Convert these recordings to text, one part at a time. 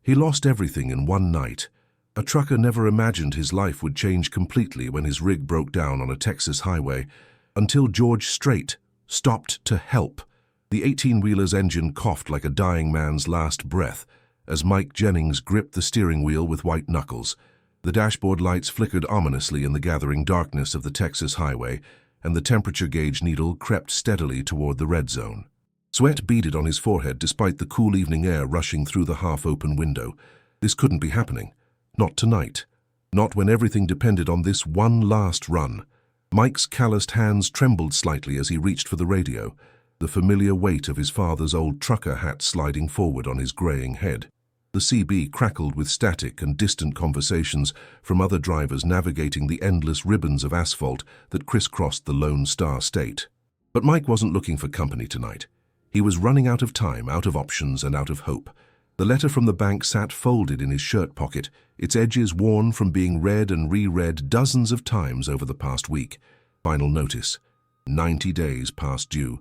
He lost everything in one night. A trucker never imagined his life would change completely when his rig broke down on a Texas highway, until George STRAIT stopped to help. The 18-wheeler's engine coughed like a dying man's last breath as Mike Jennings gripped the steering wheel with white knuckles. The dashboard lights flickered ominously in the gathering darkness of the Texas highway, and the temperature gauge needle crept steadily toward the red zone. Sweat beaded on his forehead despite the cool evening air rushing through the half-open window. This couldn't be happening. Not tonight. Not when everything depended on this one last run. Mike's calloused hands trembled slightly as he reached for the radio, the familiar weight of his father's old trucker hat sliding forward on his graying head. The CB crackled with static and distant conversations from other drivers navigating the endless ribbons of asphalt that crisscrossed the Lone Star State. But Mike wasn't looking for company tonight. He was running out of time, out of options, and out of hope. The letter from the bank sat folded in his shirt pocket, its edges worn from being read and reread dozens of times over the past week. Final notice. 90 days past due.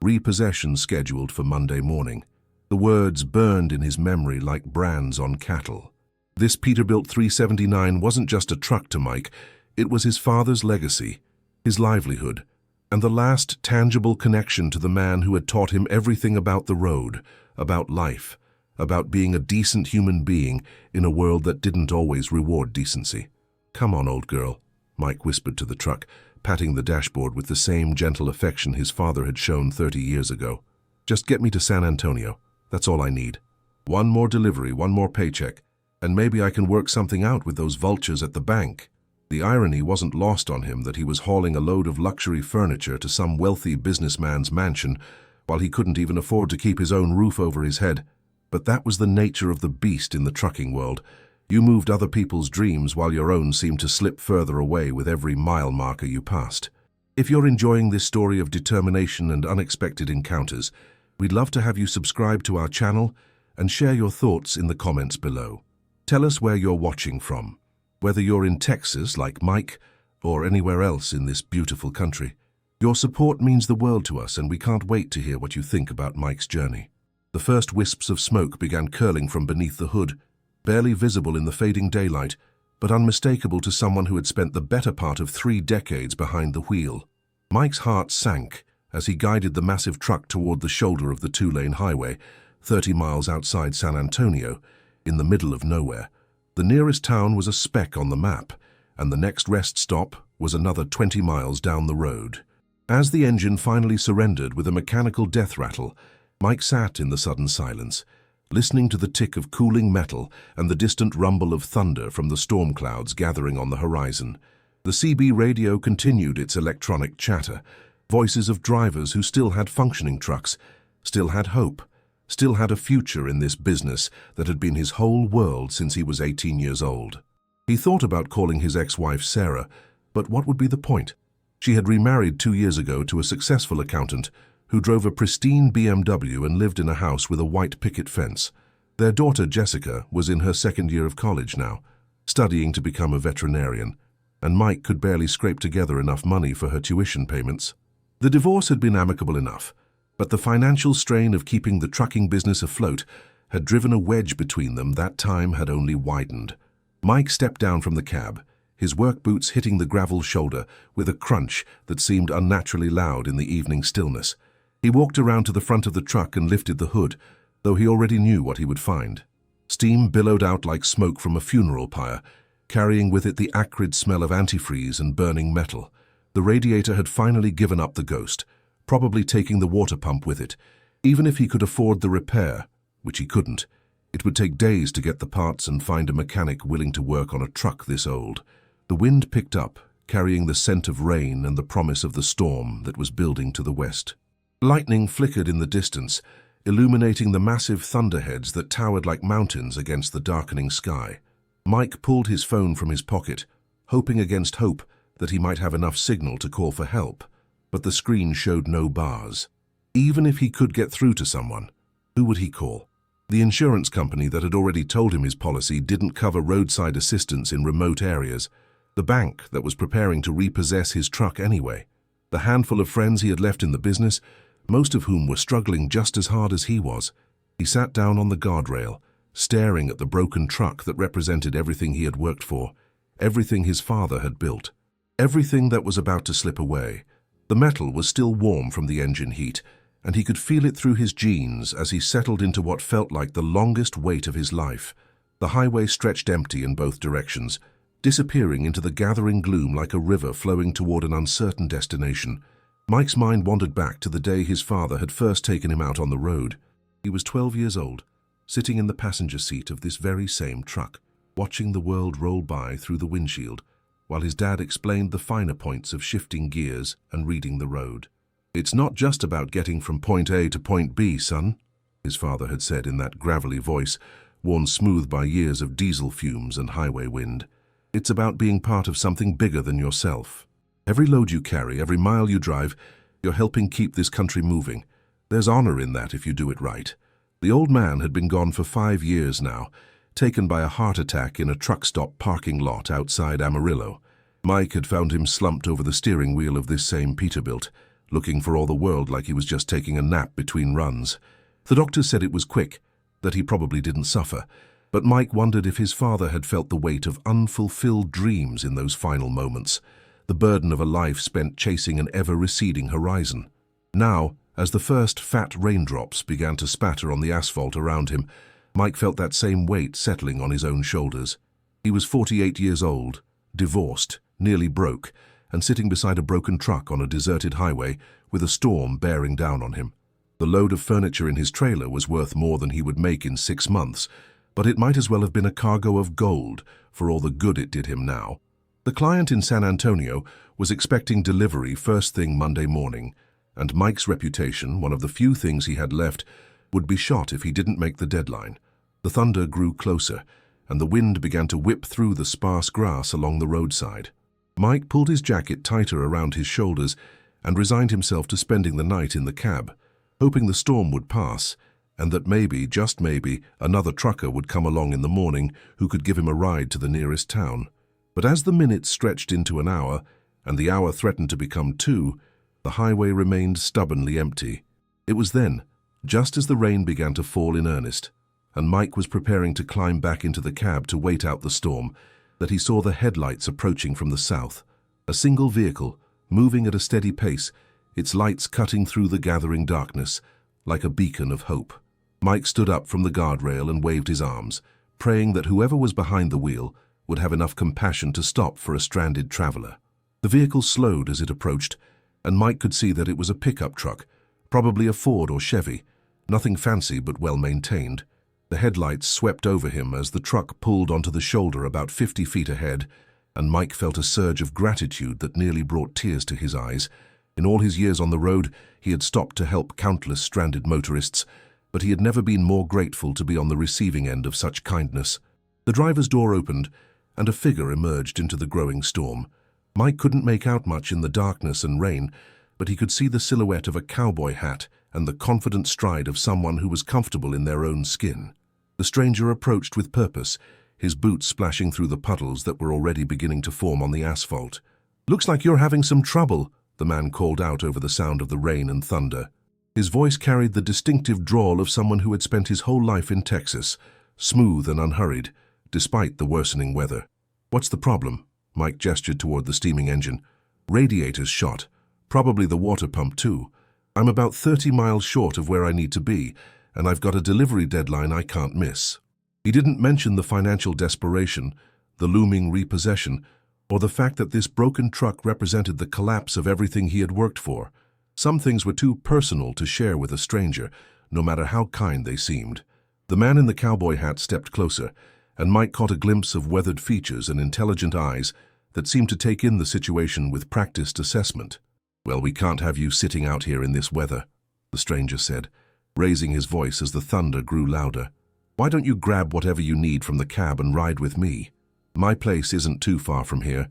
Repossession scheduled for Monday morning. The words burned in his memory like brands on cattle. This Peterbilt 379 wasn't just a truck to Mike. It was his father's legacy, his livelihood, and the last tangible connection to the man who had taught him everything about the road, about life, about being a decent human being in a world that didn't always reward decency. "Come on, old girl," Mike whispered to the truck, patting the dashboard with the same gentle affection his father had shown 30 years ago. "Just get me to San Antonio. That's all I need. One more delivery, one more paycheck, and maybe I can work something out with those vultures at the bank." The irony wasn't lost on him that he was hauling a load of luxury furniture to some wealthy businessman's mansion while he couldn't even afford to keep his own roof over his head. But that was the nature of the beast in the trucking world. You moved other people's dreams while your own seemed to slip further away with every mile marker you passed. If you're enjoying this story of determination and unexpected encounters, we'd love to have you subscribe to our channel and share your thoughts in the comments below. Tell us where you're watching from, whether you're in Texas like Mike or anywhere else in this beautiful country. Your support means the world to us, and we can't wait to hear what you think about Mike's journey. The first wisps of smoke began curling from beneath the hood, barely visible in the fading daylight, but unmistakable to someone who had spent the better part of 3 decades behind the wheel. Mike's heart sank as he guided the massive truck toward the shoulder of the 2-lane highway, 30 miles outside San Antonio, in the middle of nowhere. The nearest town was a speck on the map, and the next rest stop was another 20 miles down the road. As the engine finally surrendered with a mechanical death rattle, Mike sat in the sudden silence, listening to the tick of cooling metal and the distant rumble of thunder from the storm clouds gathering on the horizon. The CB radio continued its electronic chatter, voices of drivers who still had functioning trucks, still had hope, still had a future in this business that had been his whole world since he was 18 years old. He thought about calling his ex-wife Sarah, but what would be the point? She had remarried 2 years ago to a successful accountant who drove a pristine BMW and lived in a house with a white picket fence. Their daughter Jessica was in her 2nd year of college now, studying to become a veterinarian, and Mike could barely scrape together enough money for her tuition payments. The divorce had been amicable enough, but the financial strain of keeping the trucking business afloat had driven a wedge between them that time had only widened. Mike stepped down from the cab, his work boots hitting the gravel shoulder with a crunch that seemed unnaturally loud in the evening stillness. He walked around to the front of the truck and lifted the hood, though he already knew what he would find. Steam billowed out like smoke from a funeral pyre, carrying with it the acrid smell of antifreeze and burning metal. The radiator had finally given up the ghost, probably taking the water pump with it. Even if he could afford the repair, which he couldn't, it would take days to get the parts and find a mechanic willing to work on a truck this old. The wind picked up, carrying the scent of rain and the promise of the storm that was building to the west. Lightning flickered in the distance, illuminating the massive thunderheads that towered like mountains against the darkening sky. Mike pulled his phone from his pocket, hoping against hope that he might have enough signal to call for help, but the screen showed no bars. Even if he could get through to someone, who would he call? The insurance company that had already told him his policy didn't cover roadside assistance in remote areas. The bank that was preparing to repossess his truck anyway. The handful of friends he had left in the business, most of whom were struggling just as hard as he was. He sat down on the guardrail, staring at the broken truck that represented everything he had worked for, everything his father had built, everything that was about to slip away. The metal was still warm from the engine heat, and he could feel it through his jeans as he settled into what felt like the longest wait of his life. The highway stretched empty in both directions, disappearing into the gathering gloom like a river flowing toward an uncertain destination. Mike's mind wandered back to the day his father had first taken him out on the road. He was 12 years old, sitting in the passenger seat of this very same truck, watching the world roll by through the windshield, while his dad explained the finer points of shifting gears and reading the road. "It's not just about getting from point A to point B, son," his father had said in that gravelly voice, worn smooth by years of diesel fumes and highway wind. "It's about being part of something bigger than yourself. Every load you carry, every mile you drive, you're helping keep this country moving. There's honor in that if you do it right." The old man had been gone for 5 years now, taken by a heart attack in a truck stop parking lot outside Amarillo. Mike had found him slumped over the steering wheel of this same Peterbilt, looking for all the world like he was just taking a nap between runs. The doctors said it was quick, that he probably didn't suffer, but Mike wondered if his father had felt the weight of unfulfilled dreams in those final moments, the burden of a life spent chasing an ever-receding horizon. Now, as the first fat raindrops began to spatter on the asphalt around him, Mike felt that same weight settling on his own shoulders. He was 48 years old, divorced, nearly broke, and sitting beside a broken truck on a deserted highway with a storm bearing down on him. The load of furniture in his trailer was worth more than he would make in 6 months, but it might as well have been a cargo of gold for all the good it did him now. The client in San Antonio was expecting delivery first thing Monday morning, and Mike's reputation, one of the few things he had left, would be shot if he didn't make the deadline. The thunder grew closer, and the wind began to whip through the sparse grass along the roadside. Mike pulled his jacket tighter around his shoulders and resigned himself to spending the night in the cab, hoping the storm would pass, and that maybe, just maybe, another trucker would come along in the morning who could give him a ride to the nearest town. But as the minutes stretched into an hour, and the hour threatened to become 2, the highway remained stubbornly empty. It was then, just as the rain began to fall in earnest, and Mike was preparing to climb back into the cab to wait out the storm, that he saw the headlights approaching from the south. A single vehicle, moving at a steady pace, its lights cutting through the gathering darkness, like a beacon of hope. Mike stood up from the guardrail and waved his arms, praying that whoever was behind the wheel would have enough compassion to stop for a stranded traveler. The vehicle slowed as it approached, and Mike could see that it was a pickup truck, probably a Ford or Chevy, nothing fancy but well-maintained. The headlights swept over him as the truck pulled onto the shoulder about 50 feet ahead, and Mike felt a surge of gratitude that nearly brought tears to his eyes. In all his years on the road, he had stopped to help countless stranded motorists, but he had never been more grateful to be on the receiving end of such kindness. The driver's door opened, and a figure emerged into the growing storm. Mike couldn't make out much in the darkness and rain, but he could see the silhouette of a cowboy hat and the confident stride of someone who was comfortable in their own skin. The stranger approached with purpose, his boots splashing through the puddles that were already beginning to form on the asphalt. "Looks like you're having some trouble," the man called out over the sound of the rain and thunder. His voice carried the distinctive drawl of someone who had spent his whole life in Texas, smooth and unhurried, despite the worsening weather. "What's the problem?" Mike gestured toward the steaming engine. "Radiator's shot. Probably the water pump too. I'm about 30 miles short of where I need to be, and I've got a delivery deadline I can't miss." He didn't mention the financial desperation, the looming repossession, or the fact that this broken truck represented the collapse of everything he had worked for. Some things were too personal to share with a stranger, no matter how kind they seemed. The man in the cowboy hat stepped closer, and Mike caught a glimpse of weathered features and intelligent eyes that seemed to take in the situation with practiced assessment. "Well, we can't have you sitting out here in this weather," the stranger said, raising his voice as the thunder grew louder. "Why don't you grab whatever you need from the cab and ride with me? My place isn't too far from here,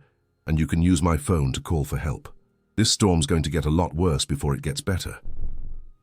and you can use my phone to call for help. This storm's going to get a lot worse before it gets better."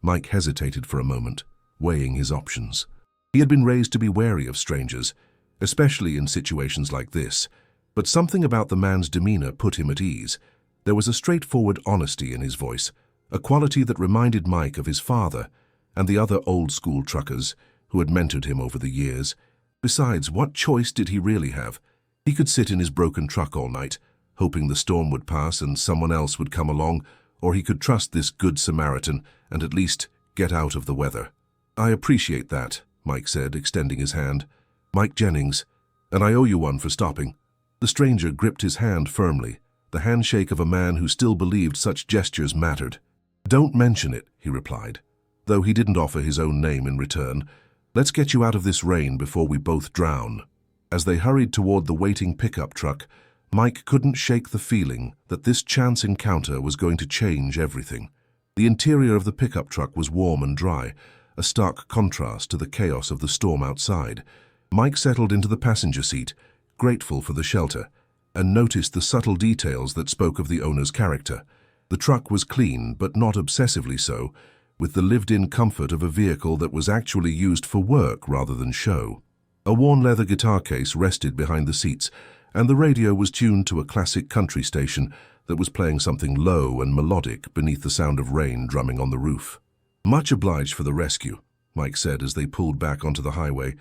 Mike hesitated for a moment, weighing his options. He had been raised to be wary of strangers, especially in situations like this, but something about the man's demeanor put him at ease. There was a straightforward honesty in his voice, a quality that reminded Mike of his father and the other old-school truckers, who had mentored him over the years. Besides, what choice did he really have? He could sit in his broken truck all night, hoping the storm would pass and someone else would come along, or he could trust this good Samaritan and at least get out of the weather. "I appreciate that," Mike said, extending his hand. "Mike Jennings, and I owe you one for stopping." The stranger gripped his hand firmly, the handshake of a man who still believed such gestures mattered. "Don't mention it," he replied, though he didn't offer his own name in return. "Let's get you out of this rain before we both drown." As they hurried toward the waiting pickup truck, Mike couldn't shake the feeling that this chance encounter was going to change everything. The interior of the pickup truck was warm and dry, a stark contrast to the chaos of the storm outside. Mike settled into the passenger seat, grateful for the shelter, and noticed the subtle details that spoke of the owner's character. The truck was clean, but not obsessively so, with the lived-in comfort of a vehicle that was actually used for work rather than show. A worn leather guitar case rested behind the seats, and the radio was tuned to a classic country station that was playing something low and melodic beneath the sound of rain drumming on the roof. "Much obliged for the rescue," Mike said as they pulled back onto the highway,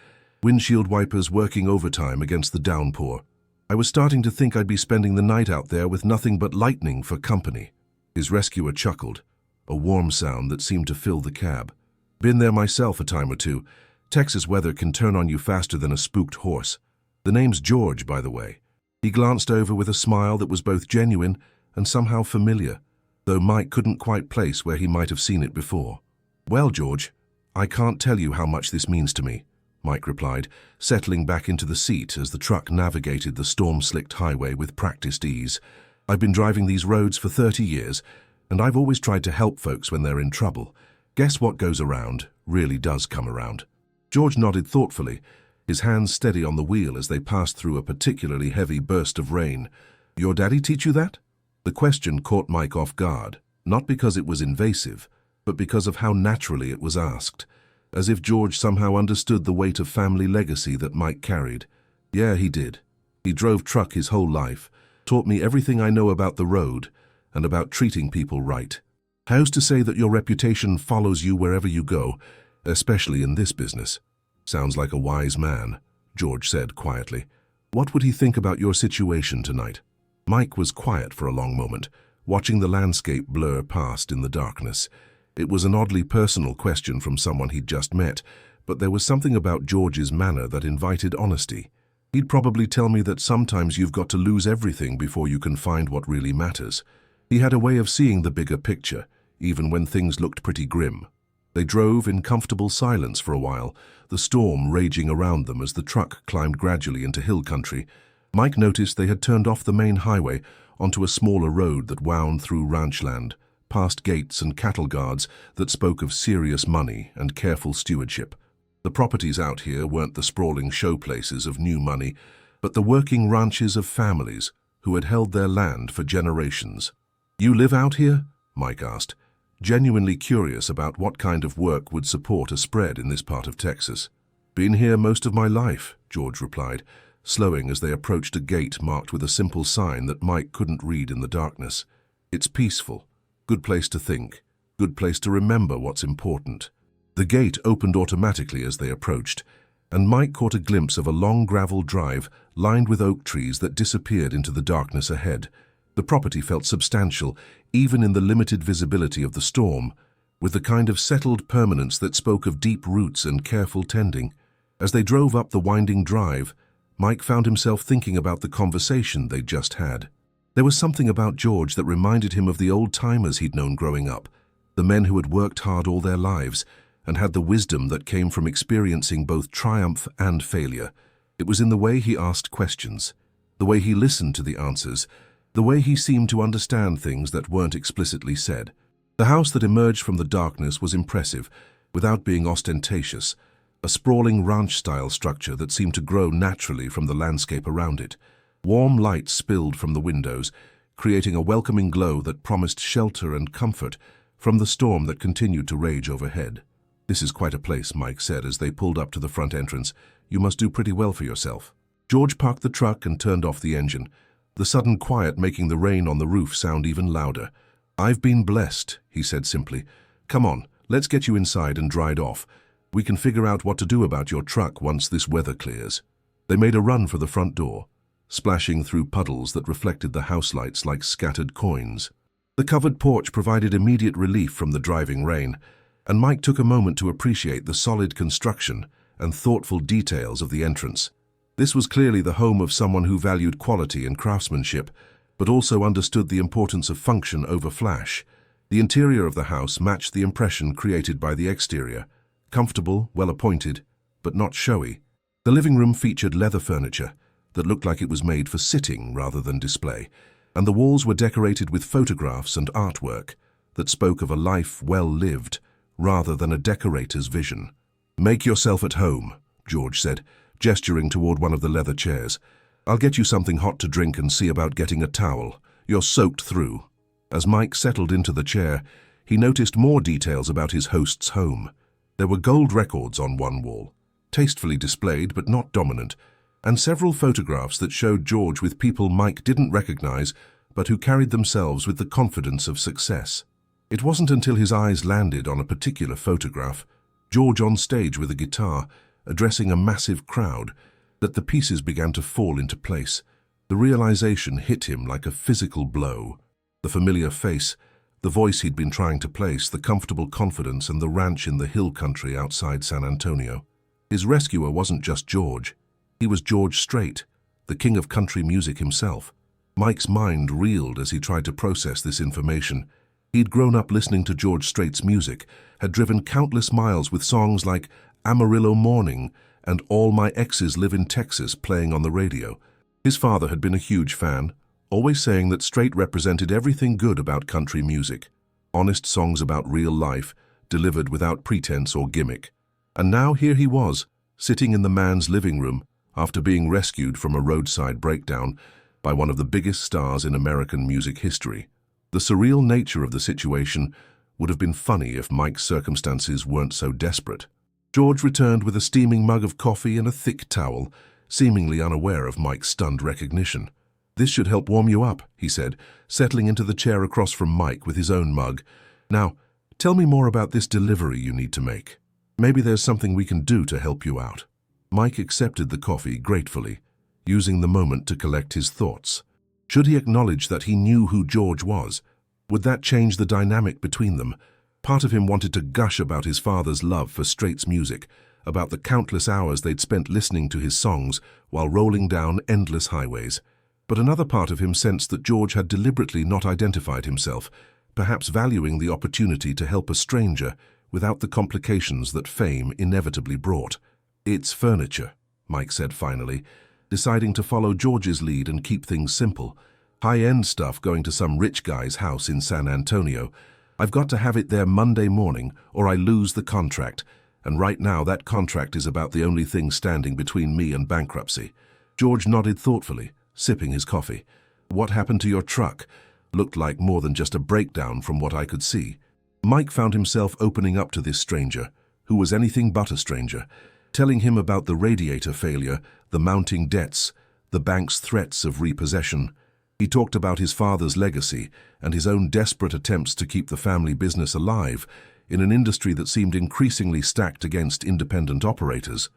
windshield wipers working overtime against the downpour. "I was starting to think I'd be spending the night out there with nothing but lightning for company." His rescuer chuckled, a warm sound that seemed to fill the cab. "Been there myself a time or two. Texas weather can turn on you faster than a spooked horse. The name's George, by the way." He glanced over with a smile that was both genuine and somehow familiar, though Mike couldn't quite place where he might have seen it before. "Well, George, I can't tell you how much this means to me," Mike replied, settling back into the seat as the truck navigated the storm-slicked highway with practiced ease. "I've been driving these roads for 30 years, and I've always tried to help folks when they're in trouble. Guess what goes around really does come around." George nodded thoughtfully, his hands steady on the wheel as they passed through a particularly heavy burst of rain. "Your daddy teach you that?" The question caught Mike off guard, not because it was invasive, but because of how naturally it was asked, as if George somehow understood the weight of family legacy that Mike carried. "Yeah, he did. He drove truck his whole life, taught me everything I know about the road and about treating people right. How's to say that your reputation follows you wherever you go, especially in this business?" "Sounds like a wise man," George said quietly. "What would he think about your situation tonight?" Mike was quiet for a long moment, watching the landscape blur past in the darkness. It was an oddly personal question from someone he'd just met, but there was something about George's manner that invited honesty. "He'd probably tell me that sometimes you've got to lose everything before you can find what really matters." He had a way of seeing the bigger picture, even when things looked pretty grim. They drove in comfortable silence for a while, the storm raging around them as the truck climbed gradually into hill country. Mike noticed they had turned off the main highway onto a smaller road that wound through ranchland, past gates and cattle guards that spoke of serious money and careful stewardship. The properties out here weren't the sprawling showplaces of new money, but the working ranches of families who had held their land for generations. "You live out here?" Mike asked, genuinely curious about what kind of work would support a spread in this part of Texas. "Been here most of my life," George replied, slowing as they approached a gate marked with a simple sign that Mike couldn't read in the darkness. "It's peaceful. Good place to think. Good place to remember what's important." The gate opened automatically as they approached, and Mike caught a glimpse of a long gravel drive lined with oak trees that disappeared into the darkness ahead. The property felt substantial, even in the limited visibility of the storm, with the kind of settled permanence that spoke of deep roots and careful tending. As they drove up the winding drive, Mike found himself thinking about the conversation they'd just had. There was something about George that reminded him of the old-timers he'd known growing up, the men who had worked hard all their lives and had the wisdom that came from experiencing both triumph and failure. It was in the way he asked questions, the way he listened to the answers, the way he seemed to understand things that weren't explicitly said. The house that emerged from the darkness was impressive, without being ostentatious, a sprawling ranch-style structure that seemed to grow naturally from the landscape around it. Warm light spilled from the windows, creating a welcoming glow that promised shelter and comfort from the storm that continued to rage overhead. "This is quite a place," Mike said as they pulled up to the front entrance. "You must do pretty well for yourself." George parked the truck and turned off the engine, the sudden quiet making the rain on the roof sound even louder. "I've been blessed," he said simply. "Come on, let's get you inside and dried off. We can figure out what to do about your truck once this weather clears." They made a run for the front door, splashing through puddles that reflected the house lights like scattered coins. The covered porch provided immediate relief from the driving rain, and Mike took a moment to appreciate the solid construction and thoughtful details of the entrance. This was clearly the home of someone who valued quality and craftsmanship, but also understood the importance of function over flash. The interior of the house matched the impression created by the exterior: comfortable, well-appointed, but not showy. The living room featured leather furniture that looked like it was made for sitting rather than display, and the walls were decorated with photographs and artwork that spoke of a life well lived rather than a decorator's vision. "Make yourself at home," George said, gesturing toward one of the leather chairs. "I'll get you something hot to drink and see about getting a towel. You're soaked through." As Mike settled into the chair, he noticed more details about his host's home. There were gold records on one wall, tastefully displayed but not dominant, and several photographs that showed George with people Mike didn't recognize but who carried themselves with the confidence of success. It wasn't until his eyes landed on a particular photograph, George on stage with a guitar, addressing a massive crowd, that the pieces began to fall into place. The realization hit him like a physical blow. The familiar face, the voice he'd been trying to place, the comfortable confidence, and the ranch in the hill country outside San Antonio. His rescuer wasn't just George. He was George Strait, the king of country music himself. Mike's mind reeled as he tried to process this information. He'd grown up listening to George Strait's music, had driven countless miles with songs like Amarillo Morning and All My Exes Live in Texas playing on the radio. His father had been a huge fan, always saying that Strait represented everything good about country music. Honest songs about real life, delivered without pretense or gimmick. And now here he was, sitting in the man's living room after being rescued from a roadside breakdown by one of the biggest stars in American music history. The surreal nature of the situation would have been funny if Mike's circumstances weren't so desperate. George returned with a steaming mug of coffee and a thick towel, seemingly unaware of Mike's stunned recognition. "This should help warm you up," he said, settling into the chair across from Mike with his own mug. "Now, tell me more about this delivery you need to make. Maybe there's something we can do to help you out." Mike accepted the coffee gratefully, using the moment to collect his thoughts. Should he acknowledge that he knew who George was? Would that change the dynamic between them? Part of him wanted to gush about his father's love for Strait's music, about the countless hours they'd spent listening to his songs while rolling down endless highways. But another part of him sensed that George had deliberately not identified himself, perhaps valuing the opportunity to help a stranger without the complications that fame inevitably brought. "It's furniture," Mike said finally, deciding to follow George's lead and keep things simple. "High-end stuff going to some rich guy's house in San Antonio. I've got to have it there Monday morning or I lose the contract, and right now that contract is about the only thing standing between me and bankruptcy." George nodded thoughtfully, sipping his coffee. "What happened to your truck? Looked like more than just a breakdown from what I could see." Mike found himself opening up to this stranger, who was anything but a stranger, telling him about the radiator failure, the mounting debts, the bank's threats of repossession. He talked about his father's legacy and his own desperate attempts to keep the family business alive in an industry that seemed increasingly stacked against independent operators.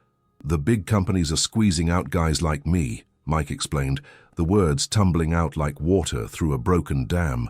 "The big companies are squeezing out guys like me," Mike explained, the words tumbling out like water through a broken dam.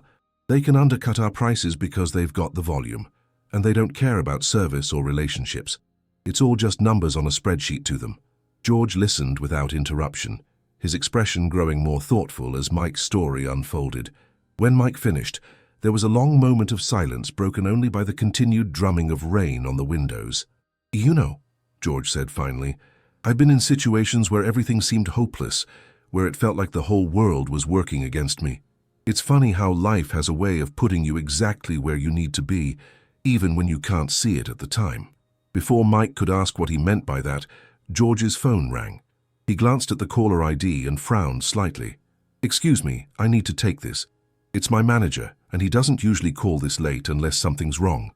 "They can undercut our prices because they've got the volume, and they don't care about service or relationships. It's all just numbers on a spreadsheet to them." George listened without interruption, his expression growing more thoughtful as Mike's story unfolded. When Mike finished, there was a long moment of silence broken only by the continued drumming of rain on the windows. "You know," George said finally, "I've been in situations where everything seemed hopeless, where it felt like the whole world was working against me. It's funny how life has a way of putting you exactly where you need to be, even when you can't see it at the time." Before Mike could ask what he meant by that, George's phone rang. He glanced at the caller ID and frowned slightly. "Excuse me, I need to take this. It's my manager, and he doesn't usually call this late unless something's wrong."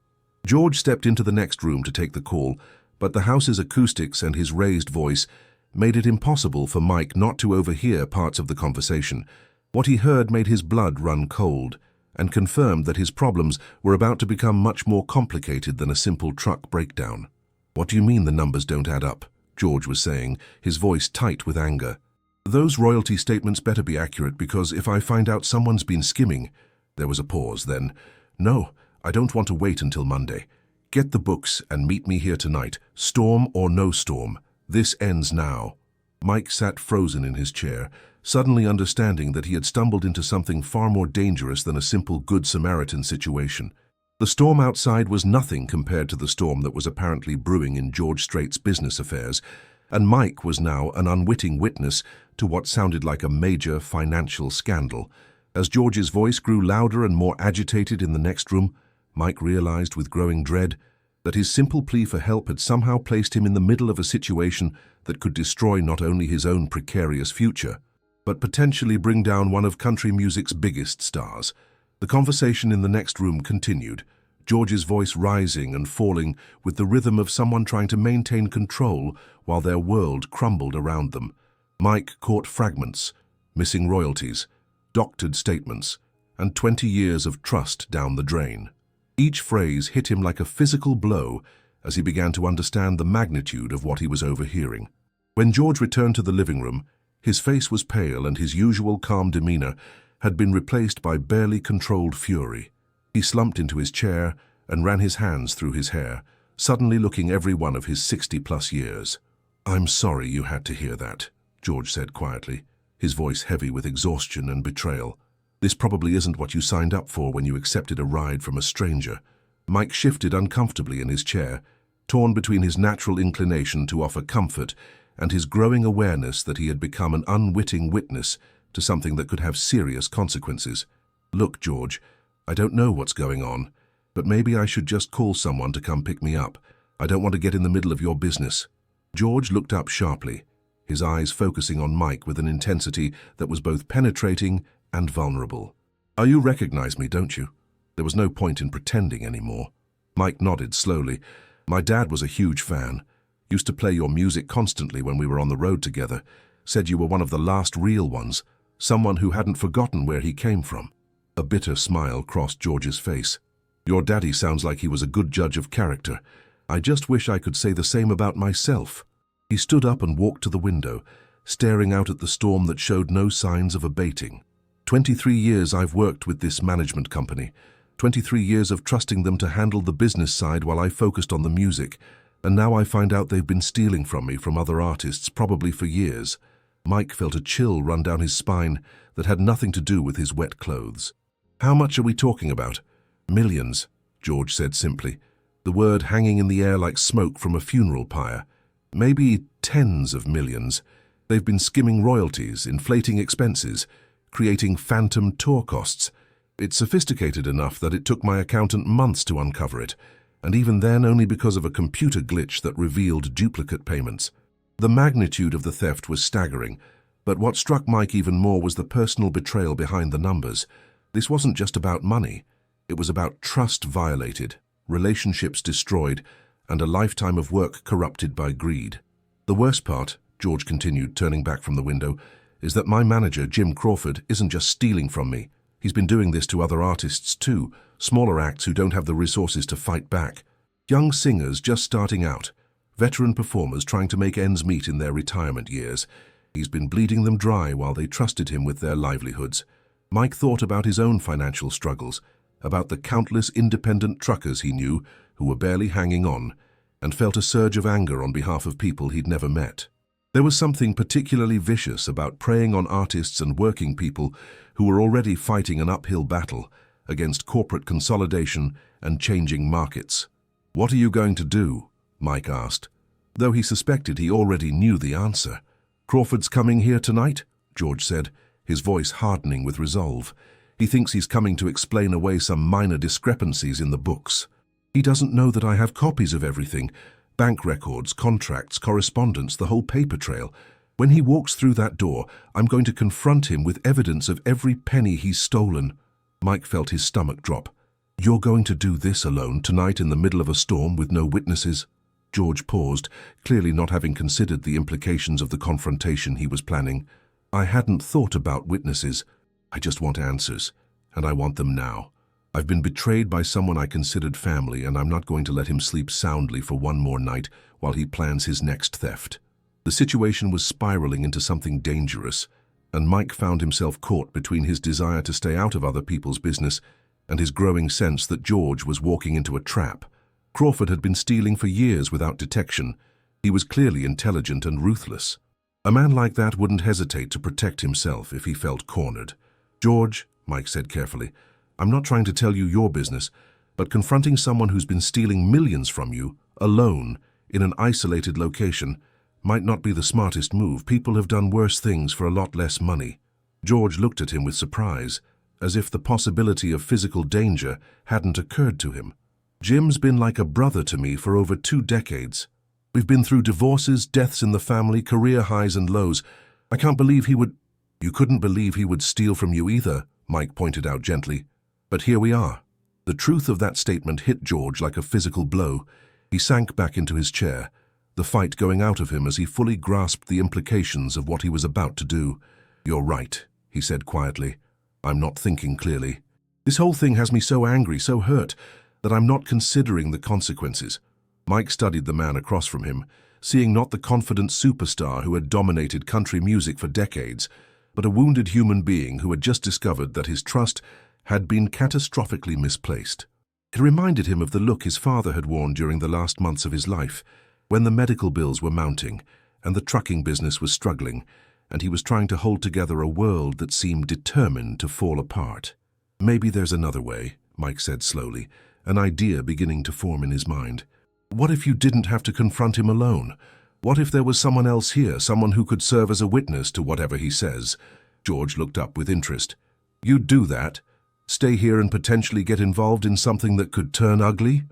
George stepped into the next room to take the call, but the house's acoustics and his raised voice made it impossible for Mike not to overhear parts of the conversation. What he heard made his blood run cold, and confirmed that his problems were about to become much more complicated than a simple truck breakdown. "What do you mean the numbers don't add up?" George was saying, his voice tight with anger. "Those royalty statements better be accurate, because if I find out someone's been skimming—" There was a pause, then, "No, I don't want to wait until Monday. Get the books and meet me here tonight, storm or no storm. This ends now." Mike sat frozen in his chair, suddenly understanding that he had stumbled into something far more dangerous than a simple Good Samaritan situation. The storm outside was nothing compared to the storm that was apparently brewing in George Strait's business affairs, and Mike was now an unwitting witness to what sounded like a major financial scandal. As George's voice grew louder and more agitated in the next room, Mike realized with growing dread that his simple plea for help had somehow placed him in the middle of a situation that could destroy not only his own precarious future, but potentially bring down one of country music's biggest stars. The conversation in the next room continued, George's voice rising and falling with the rhythm of someone trying to maintain control while their world crumbled around them. Mike caught fragments, missing royalties, doctored statements, and 20 years of trust down the drain. Each phrase hit him like a physical blow as he began to understand the magnitude of what he was overhearing. When George returned to the living room, his face was pale and his usual calm demeanor had been replaced by barely controlled fury. He slumped into his chair and ran his hands through his hair, suddenly looking every one of his 60-plus years. "I'm sorry you had to hear that," George said quietly, his voice heavy with exhaustion and betrayal. "This probably isn't what you signed up for when you accepted a ride from a stranger." Mike shifted uncomfortably in his chair, torn between his natural inclination to offer comfort and his growing awareness that he had become an unwitting witness to something that could have serious consequences. "Look, George, I don't know what's going on, but maybe I should just call someone to come pick me up. I don't want to get in the middle of your business." George looked up sharply, his eyes focusing on Mike with an intensity that was both penetrating and vulnerable. "You recognize me, don't you?" There was no point in pretending anymore. Mike nodded slowly. "My dad was a huge fan. Used to play your music constantly when we were on the road together. Said you were one of the last real ones, someone who hadn't forgotten where he came from." A bitter smile crossed George's face. "Your daddy sounds like he was a good judge of character. I just wish I could say the same about myself." He stood up and walked to the window, staring out at the storm that showed no signs of abating. 23 years I've worked with this management company. 23 years of trusting them to handle the business side while I focused on the music. And now I find out they've been stealing from me from other artists, probably for years." Mike felt a chill run down his spine that had nothing to do with his wet clothes. "How much are we talking about?" "Millions," George said simply, the word hanging in the air like smoke from a funeral pyre. "Maybe tens of millions. They've been skimming royalties, inflating expenses, creating phantom tour costs. It's sophisticated enough that it took my accountant months to uncover it, and even then only because of a computer glitch that revealed duplicate payments." The magnitude of the theft was staggering, but what struck Mike even more was the personal betrayal behind the numbers. This wasn't just about money. It was about trust violated, relationships destroyed, and a lifetime of work corrupted by greed. "The worst part," George continued, turning back from the window, "is that my manager, Jim Crawford, isn't just stealing from me. He's been doing this to other artists too, smaller acts who don't have the resources to fight back. Young singers just starting out, veteran performers trying to make ends meet in their retirement years. He's been bleeding them dry while they trusted him with their livelihoods." Mike thought about his own financial struggles, about the countless independent truckers he knew who were barely hanging on, and felt a surge of anger on behalf of people he'd never met. There was something particularly vicious about preying on artists and working people who were already fighting an uphill battle against corporate consolidation and changing markets. "What are you going to do?" Mike asked, though he suspected he already knew the answer. "Crawford's coming here tonight," George said, his voice hardening with resolve. "He thinks he's coming to explain away some minor discrepancies in the books. He doesn't know that I have copies of everything, bank records, contracts, correspondence, the whole paper trail. When he walks through that door, I'm going to confront him with evidence of every penny he's stolen." Mike felt his stomach drop. "You're going to do this alone tonight in the middle of a storm with no witnesses?" George paused, clearly not having considered the implications of the confrontation he was planning. "I hadn't thought about witnesses. I just want answers, and I want them now." I've been betrayed by someone I considered family, and I'm not going to let him sleep soundly for one more night while he plans his next theft. The situation was spiraling into something dangerous, and Mike found himself caught between his desire to stay out of other people's business and his growing sense that George was walking into a trap. Crawford had been stealing for years without detection. He was clearly intelligent and ruthless. A man like that wouldn't hesitate to protect himself if he felt cornered. "George," Mike said carefully, "I'm not trying to tell you your business, but confronting someone who's been stealing millions from you, alone, in an isolated location, might not be the smartest move. People have done worse things for a lot less money." George looked at him with surprise, as if the possibility of physical danger hadn't occurred to him. "Jim's been like a brother to me for over 2 decades. We've been through divorces, deaths in the family, career highs and lows. I can't believe he would—" "You couldn't believe he would steal from you either," Mike pointed out gently. "But here we are." The truth of that statement hit George like a physical blow. He sank back into his chair, the fight going out of him as he fully grasped the implications of what he was about to do. "You're right," he said quietly. "I'm not thinking clearly. This whole thing has me so angry, so hurt, that I'm not considering the consequences." Mike studied the man across from him, seeing not the confident superstar who had dominated country music for decades, but a wounded human being who had just discovered that his trust had been catastrophically misplaced. It reminded him of the look his father had worn during the last months of his life, when the medical bills were mounting and the trucking business was struggling, and he was trying to hold together a world that seemed determined to fall apart. "Maybe there's another way," Mike said slowly, an idea beginning to form in his mind. "What if you didn't have to confront him alone? What if there was someone else here, someone who could serve as a witness to whatever he says?" George looked up with interest. "You'd do that? Stay here and potentially get involved in something that could turn ugly?"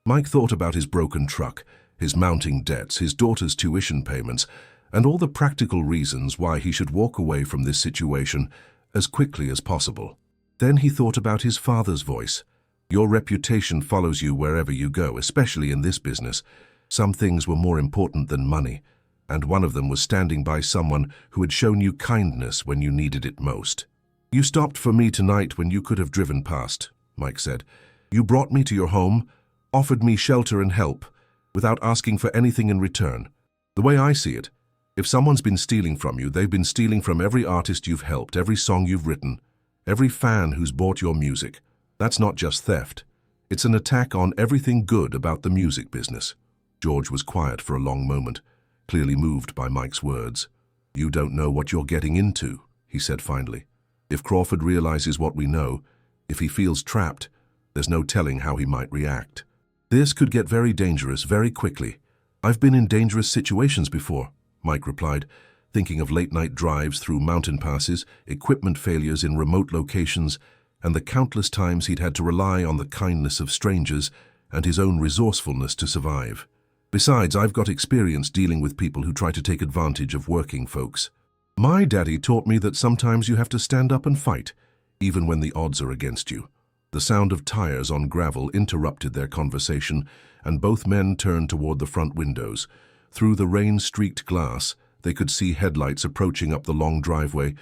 Mike thought about his broken truck, his mounting debts, his daughter's tuition payments, and all the practical reasons why he should walk away from this situation as quickly as possible. Then he thought about his father's voice. "Your reputation follows you wherever you go, especially in this business. Some things were more important than money, and one of them was standing by someone who had shown you kindness when you needed it most." "You stopped for me tonight when you could have driven past," Mike said. "You brought me to your home, offered me shelter and help, without asking for anything in return. The way I see it, if someone's been stealing from you, they've been stealing from every artist you've helped, every song you've written, every fan who's bought your music. That's not just theft. It's an attack on everything good about the music business." George was quiet for a long moment, clearly moved by Mike's words. "You don't know what you're getting into," he said finally. "If Crawford realizes what we know, if he feels trapped, there's no telling how he might react. This could get very dangerous very quickly." "I've been in dangerous situations before," Mike replied, thinking of late-night drives through mountain passes, equipment failures in remote locations, and the countless times he'd had to rely on the kindness of strangers and his own resourcefulness to survive. "Besides, I've got experience dealing with people who try to take advantage of working folks. My daddy taught me that sometimes you have to stand up and fight, even when the odds are against you." The sound of tires on gravel interrupted their conversation, and both men turned toward the front windows. Through the rain-streaked glass, they could see headlights approaching up the long driveway,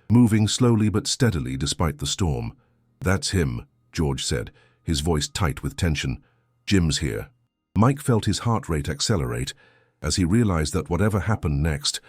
moving slowly but steadily despite the storm. "That's him," George said, his voice tight with tension. "Jim's here." Mike felt his heart rate accelerate as he realized that whatever happened next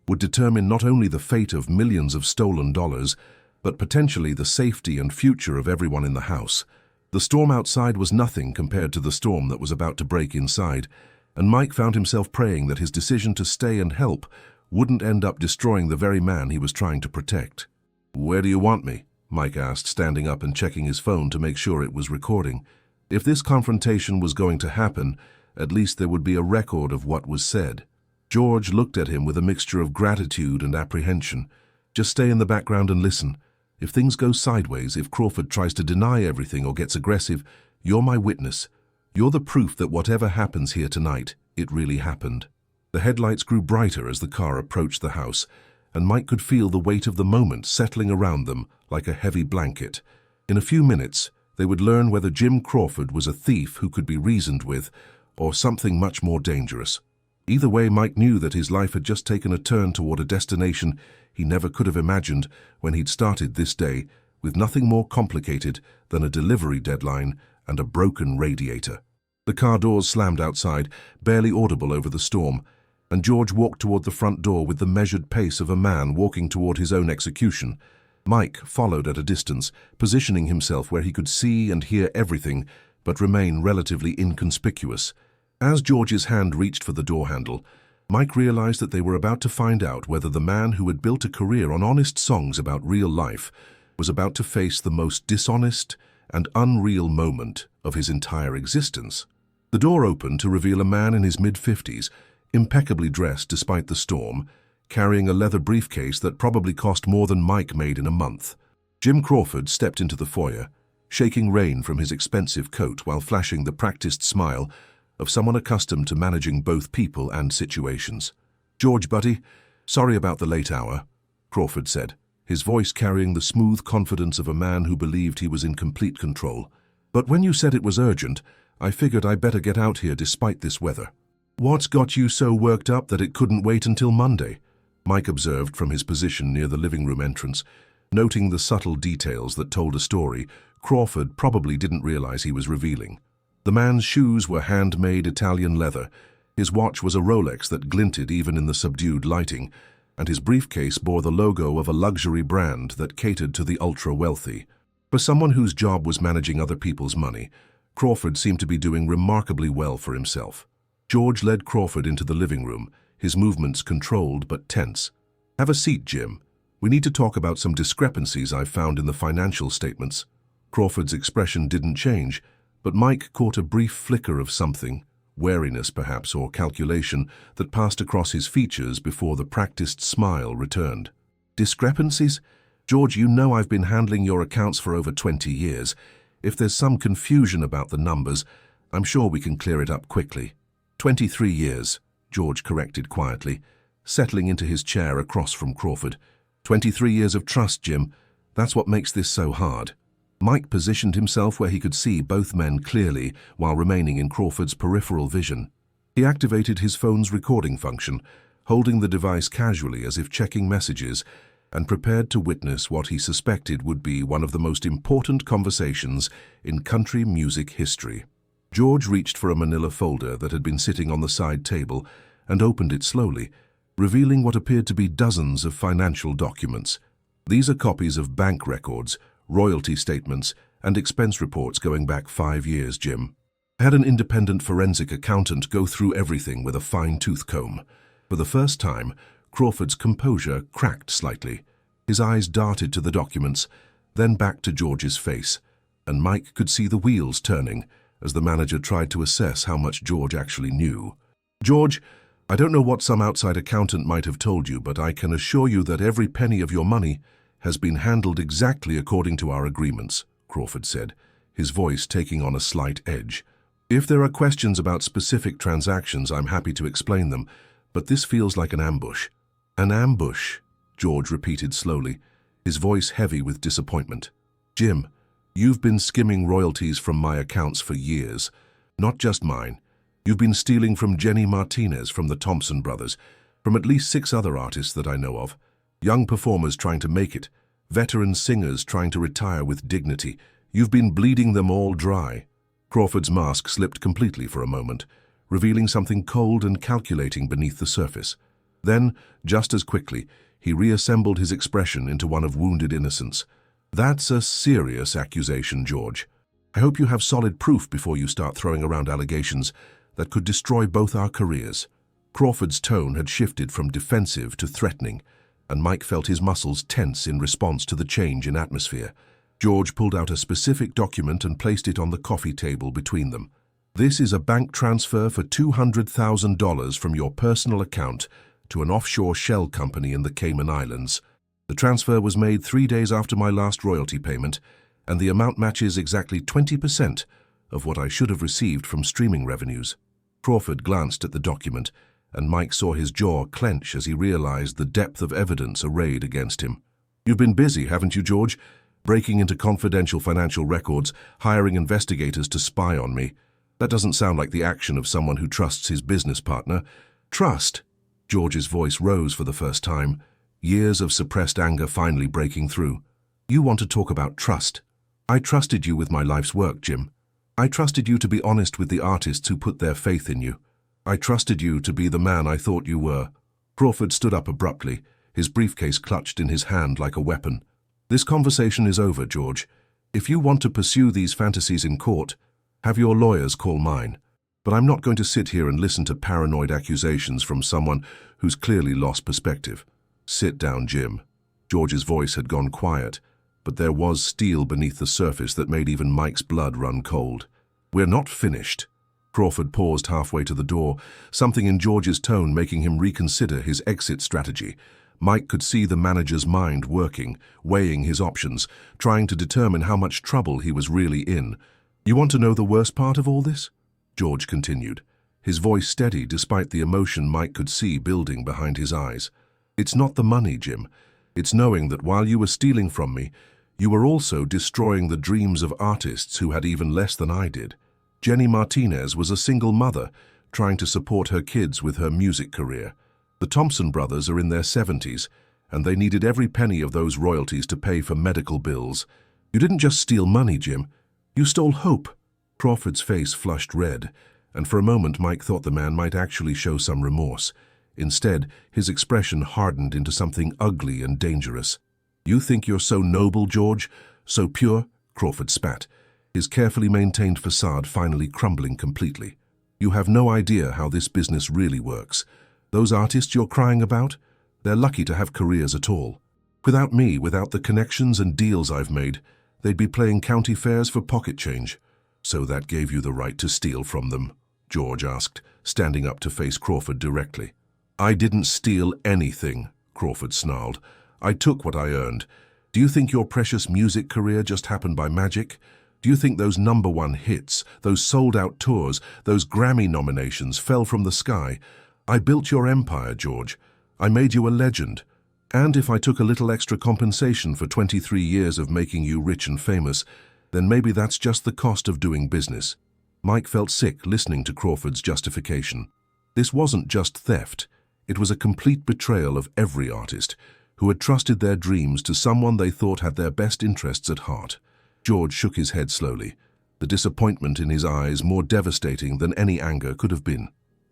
would determine not only the fate of millions of stolen dollars, but potentially the safety and future of everyone in the house. The storm outside was nothing compared to the storm that was about to break inside, and Mike found himself praying that his decision to stay and help wouldn't end up destroying the very man he was trying to protect. "Where do you want me?" Mike asked, standing up and checking his phone to make sure it was recording. If this confrontation was going to happen, at least there would be a record of what was said. George looked at him with a mixture of gratitude and apprehension. "Just stay in the background and listen. If things go sideways, if Crawford tries to deny everything or gets aggressive, you're my witness. You're the proof that whatever happens here tonight, it really happened." The headlights grew brighter as the car approached the house, and Mike could feel the weight of the moment settling around them like a heavy blanket. In a few minutes, they would learn whether Jim Crawford was a thief who could be reasoned with, or something much more dangerous. Either way, Mike knew that his life had just taken a turn toward a destination he never could have imagined when he'd started this day with nothing more complicated than a delivery deadline and a broken radiator. The car doors slammed outside, barely audible over the storm, and George walked toward the front door with the measured pace of a man walking toward his own execution. Mike followed at a distance, positioning himself where he could see and hear everything, but remain relatively inconspicuous. As George's hand reached for the door handle, Mike realized that they were about to find out whether the man who had built a career on honest songs about real life was about to face the most dishonest and unreal moment of his entire existence. The door opened to reveal a man in his mid-50s, impeccably dressed despite the storm, carrying a leather briefcase that probably cost more than Mike made in a month. Jim Crawford stepped into the foyer, shaking rain from his expensive coat while flashing the practiced smile of someone accustomed to managing both people and situations. "George, buddy, sorry about the late hour," Crawford said, his voice carrying the smooth confidence of a man who believed he was in complete control. "But when you said it was urgent, I figured I better get out here despite this weather." "What's got you so worked up that it couldn't wait until Monday?" Mike observed from his position near the living room entrance. Noting the subtle details that told a story Crawford probably didn't realize he was revealing. The man's shoes were handmade Italian leather, his watch was a Rolex that glinted even in the subdued lighting, and his briefcase bore the logo of a luxury brand that catered to the ultra-wealthy. For someone whose job was managing other people's money, Crawford seemed to be doing remarkably well for himself. George led Crawford into the living room, his movements controlled but tense. "Have a seat, Jim. We need to talk about some discrepancies I've found in the financial statements." Crawford's expression didn't change, but Mike caught a brief flicker of something, wariness perhaps or calculation, that passed across his features before the practiced smile returned. "Discrepancies? George, you know I've been handling your accounts for over 20 years. If there's some confusion about the numbers, I'm sure we can clear it up quickly." 23 years, George corrected quietly, settling into his chair across from Crawford. 23 years of trust, Jim. That's what makes this so hard. Mike positioned himself where he could see both men clearly while remaining in Crawford's peripheral vision. He activated his phone's recording function, holding the device casually as if checking messages, and prepared to witness what he suspected would be one of the most important conversations in country music history. George reached for a manila folder that had been sitting on the side table and opened it slowly, revealing what appeared to be dozens of financial documents. "These are copies of bank records, royalty statements, and expense reports going back 5 years, Jim. I had an independent forensic accountant go through everything with a fine-tooth comb." For the first time, Crawford's composure cracked slightly. His eyes darted to the documents, then back to George's face, and Mike could see the wheels turning as the manager tried to assess how much George actually knew. "George, I don't know what some outside accountant might have told you, but I can assure you that every penny of your money has been handled exactly according to our agreements," Crawford said, his voice taking on a slight edge. "If there are questions about specific transactions, I'm happy to explain them, but this feels like an ambush." "An ambush," George repeated slowly, his voice heavy with disappointment. "Jim, you've been skimming royalties from my accounts for years. Not just mine. You've been stealing from Jenny Martinez, from the Thompson brothers, from at least 6 other artists that I know of. Young performers trying to make it, veteran singers trying to retire with dignity. You've been bleeding them all dry." Crawford's mask slipped completely for a moment, revealing something cold and calculating beneath the surface. Then, just as quickly, he reassembled his expression into one of wounded innocence. "That's a serious accusation, George. I hope you have solid proof before you start throwing around allegations that could destroy both our careers." Crawford's tone had shifted from defensive to threatening, and Mike felt his muscles tense in response to the change in atmosphere. George pulled out a specific document and placed it on the coffee table between them. "This is a bank transfer for $200,000 from your personal account to an offshore shell company in the Cayman Islands. The transfer was made 3 days after my last royalty payment, and the amount matches exactly 20% of what I should have received from streaming revenues." Crawford glanced at the document, and Mike saw his jaw clench as he realized the depth of evidence arrayed against him. "You've been busy, haven't you, George? Breaking into confidential financial records, hiring investigators to spy on me. That doesn't sound like the action of someone who trusts his business partner." "Trust?" George's voice rose for the first time, years of suppressed anger finally breaking through. You want to talk about trust? I trusted you with my life's work, Jim. I trusted you to be honest with the artists who put their faith in you. I trusted you to be the man I thought you were. Crawford stood up abruptly, his briefcase clutched in his hand like a weapon. This conversation is over, George. If you want to pursue these fantasies in court, have your lawyers call mine. But I'm not going to sit here and listen to paranoid accusations from someone who's clearly lost perspective. Sit down, Jim. George's voice had gone quiet, but there was steel beneath the surface that made even Mike's blood run cold. We're not finished. Crawford paused halfway to the door, something in George's tone making him reconsider his exit strategy. Mike could see the manager's mind working, weighing his options, trying to determine how much trouble he was really in. You want to know the worst part of all this? George continued, his voice steady despite the emotion Mike could see building behind his eyes. It's not the money, Jim. It's knowing that while you were stealing from me, you were also destroying the dreams of artists who had even less than I did. Jenny Martinez was a single mother, trying to support her kids with her music career. The Thompson brothers are in their 70s, and they needed every penny of those royalties to pay for medical bills. You didn't just steal money, Jim. You stole hope. Crawford's face flushed red, and for a moment Mike thought the man might actually show some remorse. Instead, his expression hardened into something ugly and dangerous. You think you're so noble, George? So pure? Crawford spat, his carefully maintained facade finally crumbling completely. You have no idea how this business really works. Those artists you're crying about? They're lucky to have careers at all. Without me, without the connections and deals I've made, they'd be playing county fairs for pocket change. So that gave you the right to steal from them? George asked, standing up to face Crawford directly. I didn't steal anything, Crawford snarled. I took what I earned. Do you think your precious music career just happened by magic? Do you think those #1 hits, those sold-out tours, those Grammy nominations fell from the sky? I built your empire, George. I made you a legend. And if I took a little extra compensation for 23 years of making you rich and famous, then maybe that's just the cost of doing business. Mike felt sick listening to Crawford's justification. This wasn't just theft. It was a complete betrayal of every artist who had trusted their dreams to someone they thought had their best interests at heart. George shook his head slowly, the disappointment in his eyes more devastating than any anger could have been.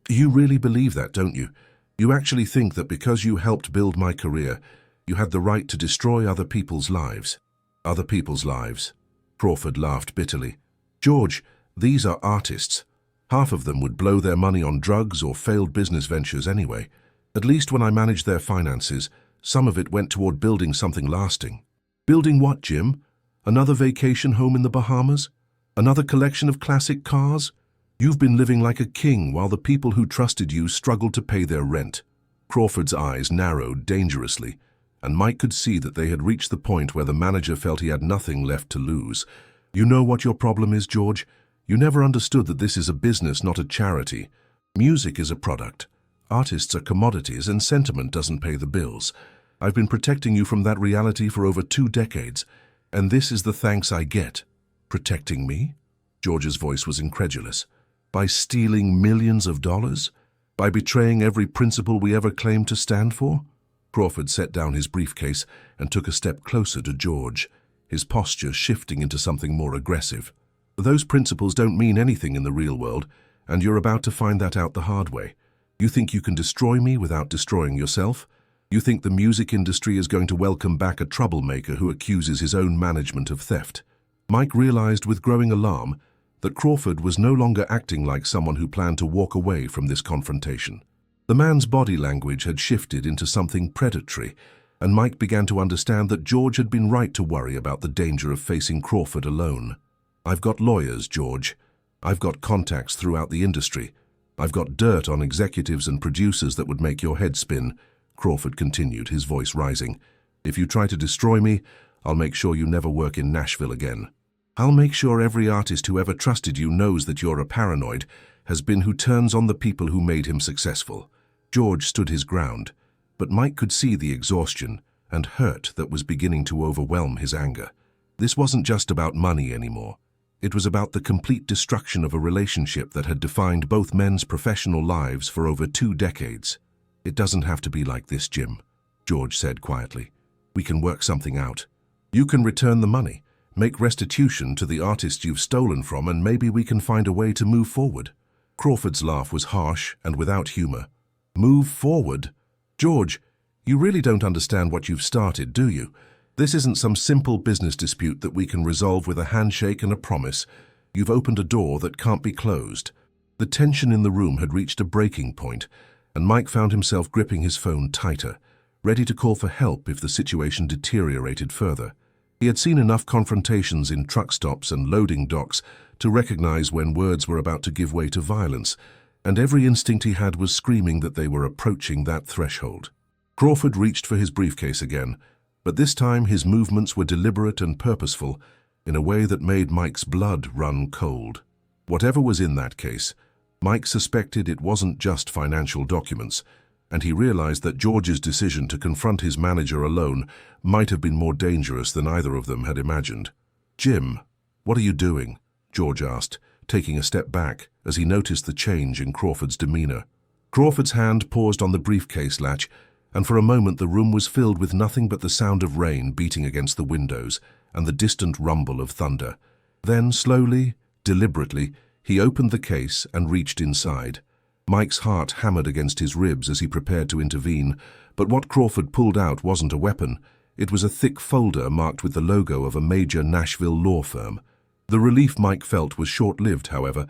You really believe that, don't you? You actually think that because you helped build my career, you had the right to destroy other people's lives? Other people's lives? Crawford laughed bitterly. George, these are artists. Half of them would blow their money on drugs or failed business ventures anyway. At least when I managed their finances, some of it went toward building something lasting. Building what, Jim? Another vacation home in the Bahamas? Another collection of classic cars? You've been living like a king while the people who trusted you struggled to pay their rent. Crawford's eyes narrowed dangerously, and Mike could see that they had reached the point where the manager felt he had nothing left to lose. You know what your problem is, George? You never understood that this is a business, not a charity. Music is a product. Artists are commodities, and sentiment doesn't pay the bills. I've been protecting you from that reality for over 2 decades, and this is the thanks I get. Protecting me? George's voice was incredulous. By stealing millions of dollars? By betraying every principle we ever claimed to stand for? Crawford set down his briefcase and took a step closer to George, his posture shifting into something more aggressive. Those principles don't mean anything in the real world, and you're about to find that out the hard way. You think you can destroy me without destroying yourself? You think the music industry is going to welcome back a troublemaker who accuses his own management of theft? Mike realized with growing alarm that Crawford was no longer acting like someone who planned to walk away from this confrontation. The man's body language had shifted into something predatory, and Mike began to understand that George had been right to worry about the danger of facing Crawford alone. I've got lawyers, George. I've got contacts throughout the industry. I've got dirt on executives and producers that would make your head spin, Crawford continued, his voice rising. If you try to destroy me, I'll make sure you never work in Nashville again. I'll make sure every artist who ever trusted you knows that you're a paranoid has been who turns on the people who made him successful. George stood his ground, but Mike could see the exhaustion and hurt that was beginning to overwhelm his anger. This wasn't just about money anymore. It was about the complete destruction of a relationship that had defined both men's professional lives for over 2 decades. It doesn't have to be like this, Jim, George said quietly. We can work something out. You can return the money, make restitution to the artist you've stolen from, and maybe we can find a way to move forward." Crawford's laugh was harsh and without humor. "Move forward? George, you really don't understand what you've started, do you? This isn't some simple business dispute that we can resolve with a handshake and a promise. You've opened a door that can't be closed." The tension in the room had reached a breaking point, and Mike found himself gripping his phone tighter, ready to call for help if the situation deteriorated further. He had seen enough confrontations in truck stops and loading docks to recognize when words were about to give way to violence, and every instinct he had was screaming that they were approaching that threshold. Crawford reached for his briefcase again, but this time his movements were deliberate and purposeful, in a way that made Mike's blood run cold. Whatever was in that case, Mike suspected it wasn't just financial documents, and he realized that George's decision to confront his manager alone might have been more dangerous than either of them had imagined. "Jim, what are you doing?" George asked, taking a step back as he noticed the change in Crawford's demeanor. Crawford's hand paused on the briefcase latch, and for a moment the room was filled with nothing but the sound of rain beating against the windows and the distant rumble of thunder. Then, slowly, deliberately, he opened the case and reached inside. Mike's heart hammered against his ribs as he prepared to intervene, but what Crawford pulled out wasn't a weapon. It was a thick folder marked with the logo of a major Nashville law firm. The relief Mike felt was short-lived, however,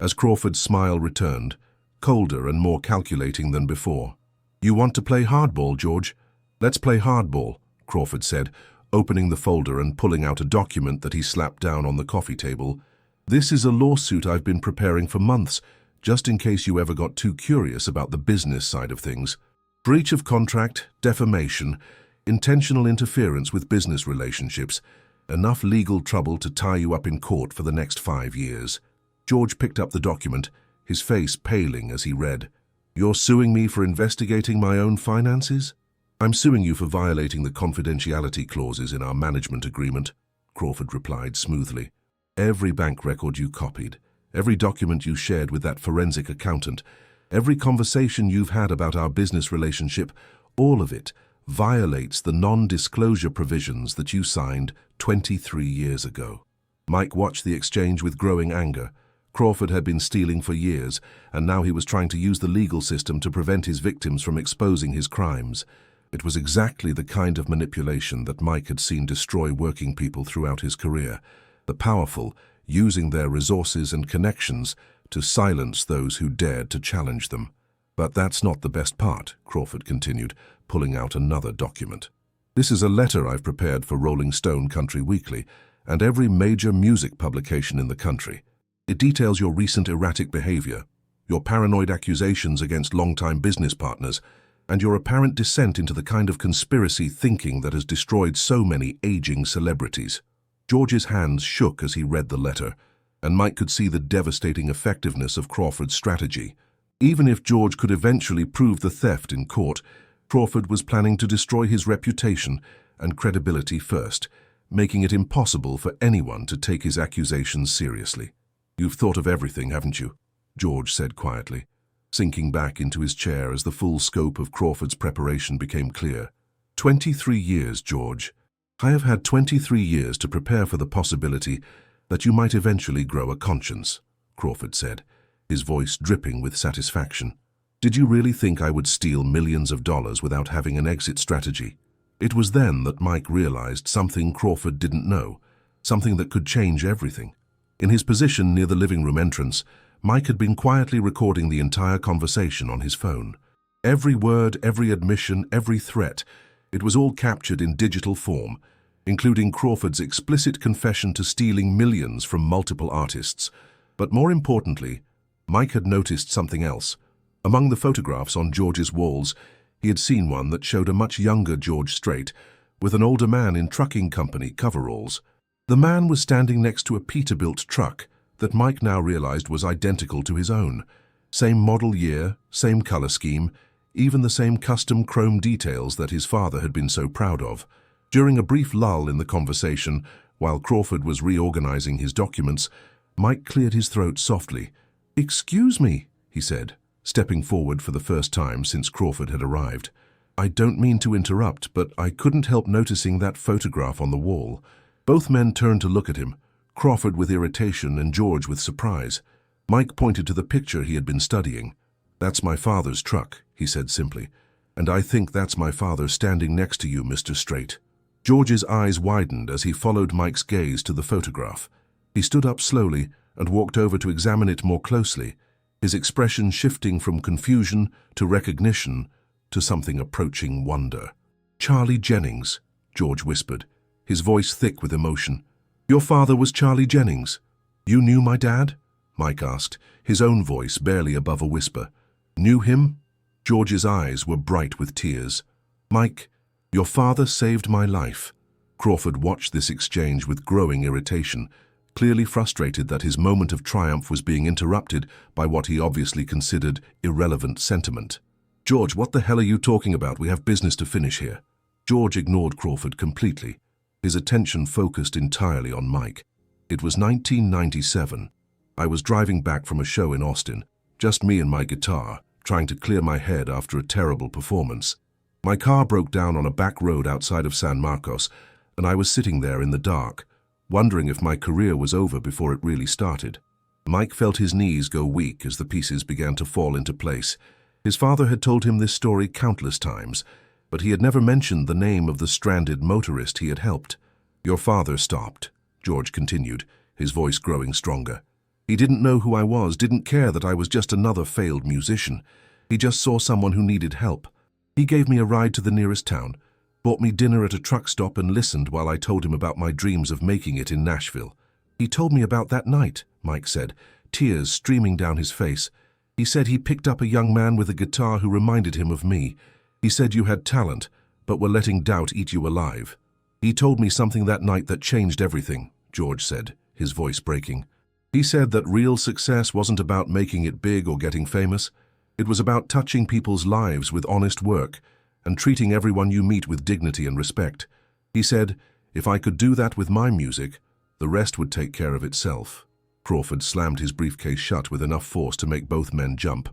as Crawford's smile returned, colder and more calculating than before. "You want to play hardball, George? Let's play hardball," Crawford said, opening the folder and pulling out a document that he slapped down on the coffee table. "This is a lawsuit I've been preparing for months, just in case you ever got too curious about the business side of things. Breach of contract, defamation, intentional interference with business relationships, enough legal trouble to tie you up in court for the next 5 years." George picked up the document, his face paling as he read. "You're suing me for investigating my own finances?" "I'm suing you for violating the confidentiality clauses in our management agreement," Crawford replied smoothly. "Every bank record you copied, every document you shared with that forensic accountant, every conversation you've had about our business relationship, all of it violates the non-disclosure provisions that you signed 23 years ago." Mike watched the exchange with growing anger. Crawford had been stealing for years, and now he was trying to use the legal system to prevent his victims from exposing his crimes. It was exactly the kind of manipulation that Mike had seen destroy working people throughout his career, the powerful using their resources and connections to silence those who dared to challenge them. "But that's not the best part," Crawford continued, pulling out another document. "This is a letter I've prepared for Rolling Stone Country Weekly and every major music publication in the country. It details your recent erratic behavior, your paranoid accusations against longtime business partners, and your apparent descent into the kind of conspiracy thinking that has destroyed so many aging celebrities." George's hands shook as he read the letter, and Mike could see the devastating effectiveness of Crawford's strategy. Even if George could eventually prove the theft in court, Crawford was planning to destroy his reputation and credibility first, making it impossible for anyone to take his accusations seriously. "You've thought of everything, haven't you?" George said quietly, sinking back into his chair as the full scope of Crawford's preparation became clear. 23 years, George. I have had 23 years to prepare for the possibility that you might eventually grow a conscience," Crawford said, his voice dripping with satisfaction. "Did you really think I would steal millions of dollars without having an exit strategy?" It was then that Mike realized something Crawford didn't know, something that could change everything. In his position near the living room entrance, Mike had been quietly recording the entire conversation on his phone. Every word, every admission, every threat, it was all captured in digital form, including Crawford's explicit confession to stealing millions from multiple artists. But more importantly, Mike had noticed something else. Among the photographs on George's walls, he had seen one that showed a much younger George Strait, with an older man in trucking company coveralls. The man was standing next to a Peterbilt truck that Mike now realized was identical to his own. Same model year, same color scheme, even the same custom chrome details that his father had been so proud of. During a brief lull in the conversation, while Crawford was reorganizing his documents, Mike cleared his throat softly. "Excuse me," he said, stepping forward for the first time since Crawford had arrived. I don't mean to interrupt, but I couldn't help noticing that photograph on the wall. Both men turned to look at him, Crawford with irritation and George with surprise. Mike pointed to the picture he had been studying. "That's my father's truck," he said simply. "And I think that's my father standing next to you, Mr. Straight." George's eyes widened as he followed Mike's gaze to the photograph. He stood up slowly and walked over to examine it more closely, his expression shifting from confusion to recognition to something approaching wonder. "Charlie Jennings," George whispered, his voice thick with emotion. "Your father was Charlie Jennings. You knew my dad?" Mike asked, his own voice barely above a whisper. "Knew him?" George's eyes were bright with tears. "Mike, your father saved my life." Crawford watched this exchange with growing irritation, clearly frustrated that his moment of triumph was being interrupted by what he obviously considered irrelevant sentiment. "George, what the hell are you talking about? We have business to finish here." George ignored Crawford completely, his attention focused entirely on Mike. It was 1997. I was driving back from a show in Austin, just me and my guitar, trying to clear my head after a terrible performance. My car broke down on a back road outside of San Marcos, and I was sitting there in the dark, wondering if my career was over before it really started. Mike felt his knees go weak as the pieces began to fall into place. His father had told him this story countless times, but he had never mentioned the name of the stranded motorist he had helped. "Your father stopped," George continued, his voice growing stronger. "He didn't know who I was, didn't care that I was just another failed musician. He just saw someone who needed help. He gave me a ride to the nearest town, bought me dinner at a truck stop and listened while I told him about my dreams of making it in Nashville. He told me about that night," Mike said, tears streaming down his face. "He said he picked up a young man with a guitar who reminded him of me. He said you had talent, but were letting doubt eat you alive. He told me something that night that changed everything," George said, his voice breaking. "He said that real success wasn't about making it big or getting famous. It was about touching people's lives with honest work and treating everyone you meet with dignity and respect. He said, if I could do that with my music, the rest would take care of itself." Crawford slammed his briefcase shut with enough force to make both men jump.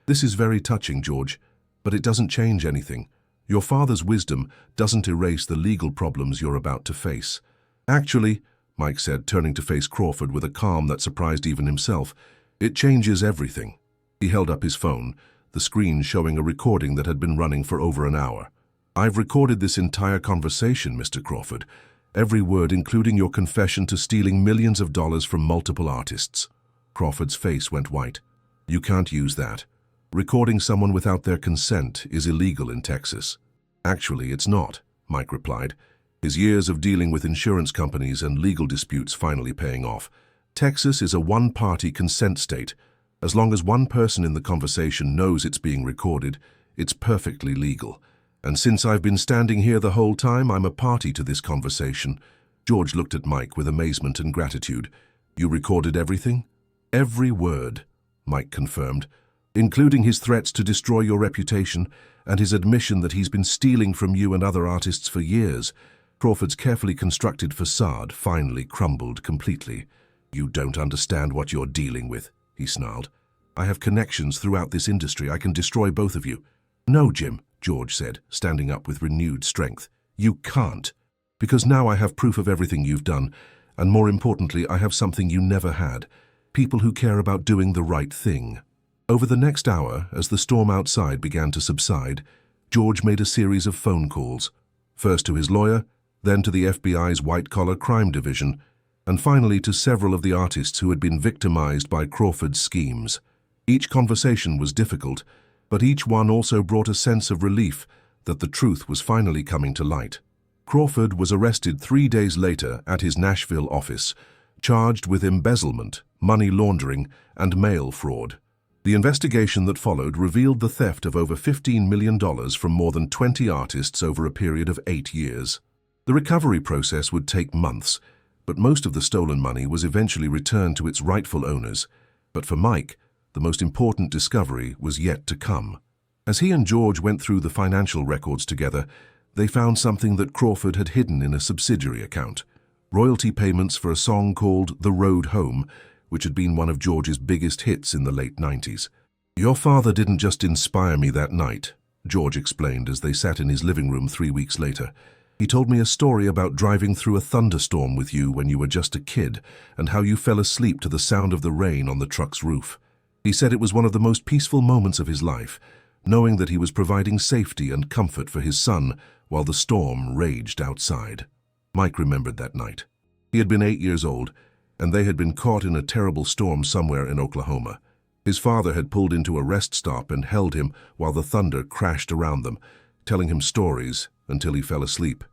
"This is very touching, George, but it doesn't change anything. Your father's wisdom doesn't erase the legal problems you're about to face." "Actually," Mike said, turning to face Crawford with a calm that surprised even himself, "it changes everything." He held up his phone, the screen showing a recording that had been running for over an hour. "I've recorded this entire conversation, Mr. Crawford. Every word, including your confession to stealing millions of dollars from multiple artists." Crawford's face went white. "You can't use that. Recording someone without their consent is illegal in Texas." "Actually, it's not," Mike replied, his years of dealing with insurance companies and legal disputes finally paying off. "Texas is a one-party consent state. As long as one person in the conversation knows it's being recorded, it's perfectly legal. And since I've been standing here the whole time, I'm a party to this conversation." George looked at Mike with amazement and gratitude. "You recorded everything?" "Every word," Mike confirmed, "including his threats to destroy your reputation and his admission that he's been stealing from you and other artists for years." Crawford's carefully constructed facade finally crumbled completely. "You don't understand what you're dealing with," he snarled. "I have connections throughout this industry. I can destroy both of you." "No, Jim," George said, standing up with renewed strength. "You can't. Because now I have proof of everything you've done, and more importantly, I have something you never had. People who care about doing the right thing." Over the next hour, as the storm outside began to subside, George made a series of phone calls, first to his lawyer, then to the FBI's white-collar crime division, and finally to several of the artists who had been victimized by Crawford's schemes. Each conversation was difficult, but each one also brought a sense of relief that the truth was finally coming to light. Crawford was arrested 3 days later at his Nashville office, charged with embezzlement, money laundering, and mail fraud. The investigation that followed revealed the theft of over $15 million from more than 20 artists over a period of 8 years. The recovery process would take months, but most of the stolen money was eventually returned to its rightful owners. But for Mike, the most important discovery was yet to come. As he and George went through the financial records together, they found something that Crawford had hidden in a subsidiary account: royalty payments for a song called "The Road Home," which had been one of George's biggest hits in the late 90s. "Your father didn't just inspire me that night," George explained as they sat in his living room 3 weeks later. He told me a story about driving through a thunderstorm with you when you were just a kid and how you fell asleep to the sound of the rain on the truck's roof. He said it was one of the most peaceful moments of his life, knowing that he was providing safety and comfort for his son while the storm raged outside. Mike remembered that night. He had been 8 years old, and they had been caught in a terrible storm somewhere in Oklahoma. His father had pulled into a rest stop and held him while the thunder crashed around them, telling him stories until he fell asleep.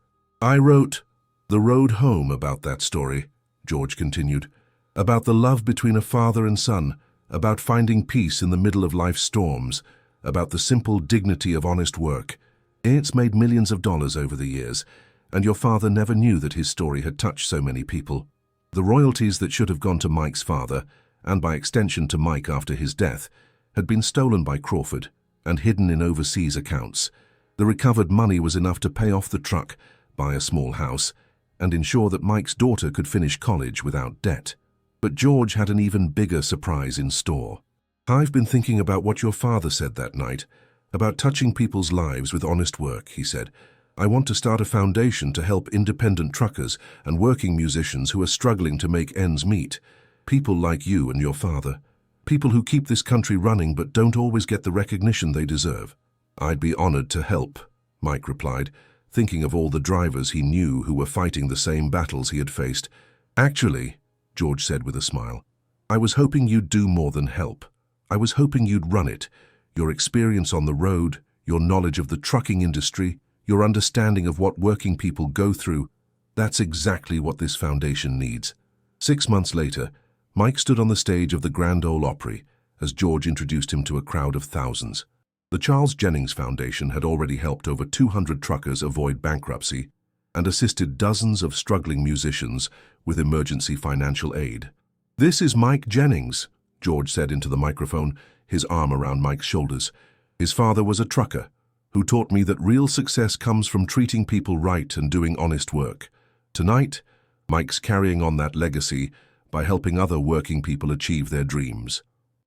"I wrote The Road Home about that story," George continued, "about the love between a father and son, about finding peace in the middle of life's storms, about the simple dignity of honest work. It's made millions of dollars over the years, and your father never knew that his story had touched so many people. The royalties that should have gone to Mike's father, and by extension to Mike after his death, had been stolen by Crawford and hidden in overseas accounts. The recovered money was enough to pay off the truck, buy a small house, and ensure that Mike's daughter could finish college without debt. But George had an even bigger surprise in store. "I've been thinking about what your father said that night, about touching people's lives with honest work," he said. "I want to start a foundation to help independent truckers and working musicians who are struggling to make ends meet. People like you and your father. People who keep this country running but don't always get the recognition they deserve." "I'd be honored to help," Mike replied, thinking of all the drivers he knew who were fighting the same battles he had faced. "Actually," George said with a smile, "I was hoping you'd do more than help. I was hoping you'd run it. Your experience on the road, your knowledge of the trucking industry, your understanding of what working people go through, that's exactly what this foundation needs." 6 months later, Mike stood on the stage of the Grand Ole Opry as George introduced him to a crowd of thousands. The Charles Jennings Foundation had already helped over 200 truckers avoid bankruptcy and assisted dozens of struggling musicians with emergency financial aid. "This is Mike Jennings," George said into the microphone, his arm around Mike's shoulders. "His father was a trucker who taught me that real success comes from treating people right and doing honest work. Tonight, Mike's carrying on that legacy by helping other working people achieve their dreams."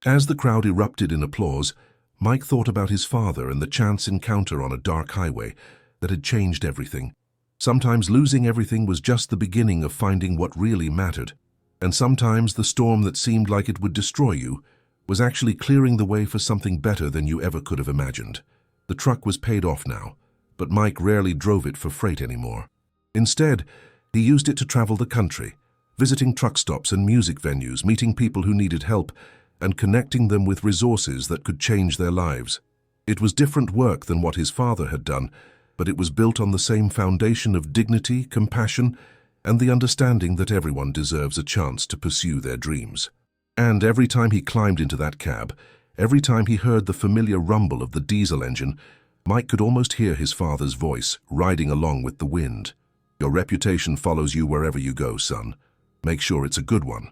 As the crowd erupted in applause, Mike thought about his father and the chance encounter on a dark highway that had changed everything. Sometimes losing everything was just the beginning of finding what really mattered, and sometimes the storm that seemed like it would destroy you was actually clearing the way for something better than you ever could have imagined. The truck was paid off now, but Mike rarely drove it for freight anymore. Instead, he used it to travel the country, visiting truck stops and music venues, meeting people who needed help, and connecting them with resources that could change their lives. It was different work than what his father had done, but it was built on the same foundation of dignity, compassion, and the understanding that everyone deserves a chance to pursue their dreams. And every time he climbed into that cab, every time he heard the familiar rumble of the diesel engine, Mike could almost hear his father's voice riding along with the wind. "Your reputation follows you wherever you go, son. Make sure it's a good one."